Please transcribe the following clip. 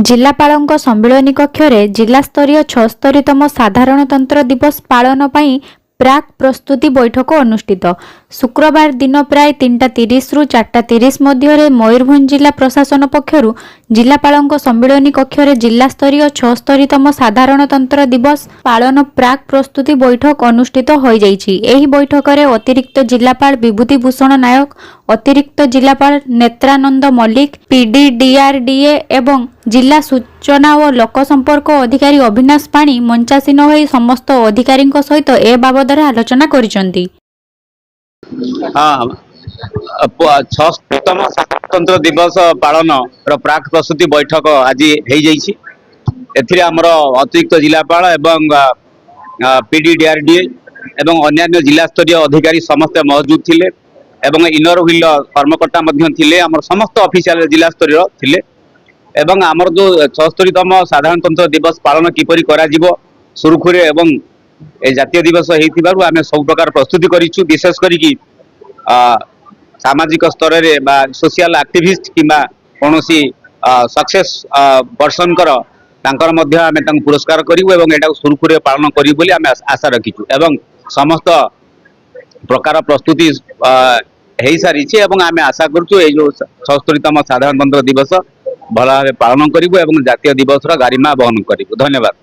जिलापालଙ୍କ ସମ୍ମିଳନୀ କକ୍ଷରେ ଜିଲ୍ଲାସ୍ତରୀୟ 76ତମ ସାଧାରଣତନ୍ତ୍ର ଦିବସ ପାଳନ ପାଇଁ ପ୍ରାକ୍ ପ୍ରସ୍ତୁତି ବୈଠକ ଅନୁଷ୍ଠିତ। शुक्रवार दिन प्राय 3:30 ରୁ 4:30 ମଧ୍ୟରେ ମୟୂରଭଞ୍ଜ ଜିଲ୍ଲା ପ୍ରଶାସନ ପକ୍ଷରୁ ଜିଲ୍ଲାପାଳଙ୍କ ସମ୍ମିଳନୀ କକ୍ଷରେ ଜିଲ୍ଲାସ୍ତରୀୟ 76ତମ ସାଧାରଣତନ୍ତ୍ର ଦିବସ ପାଳନ ପ୍ରାକ୍ ପ୍ରସ୍ତୁତି ବୈଠକ ଅନୁଷ୍ଠିତ ହୋଇଯାଇଛି। ଏହି ବୈଠକରେ ଅତିରିକ୍ତ ଜିଲ୍ଲାପାଳ ବିଭୂତି ଭୂଷଣ ନାୟକ, ଅତିରିକ୍ତ ଜିଲ୍ଲାପାଳ ନେତ୍ରାନନ୍ଦ ମଲ୍ଲିକ, PDDRDA ଏବଂ जिला सूचना और लोक संपर्क अधिकारी अविनाश पाणी मंचासीन होई समस्त अधिकारी सहित ए बाबद आलोचना करिसेंती। छतम साधारणतंत्र दिवस पालन प्राक प्रस्तुति बैठक आज हो अतिरिक्त जिलापाल एवं PDDRDA एवं अन्य जिला स्तरीय अधिकारी समस्त मौजूद थिले एवं इनर व्हील कर्मकर्ता थिले समस्त ऑफिशियल जिला स्तरीय थिले एवं आमर जो 76तम साधारणतंत्र दिवस पालन किपरि करा जिवो सुरुखुरे एवं ए जातीय दिवस हेतिबारु आमे सब प्रकार प्रस्तुति करिछु। विशेष करी सामाजिक स्तर रे बा सोशल एक्टिविस्ट किबा कोनोसी सक्सेस पर्सन तांकर मध्य आमे तांको पुरस्कार करिवो एवं एटा सुरुखुरे पालन करिवो बोली आमे आशा रखिछु एवं समस्त प्रकार प्रस्तुति हेई सारिछि एवं आमे आशा करछु ए जो 76तम साधारणतंत्र दिवस भल भाव पालन करिवो एवं जातीय दिवस गारिमा वहन करिवो। धन्यवाद।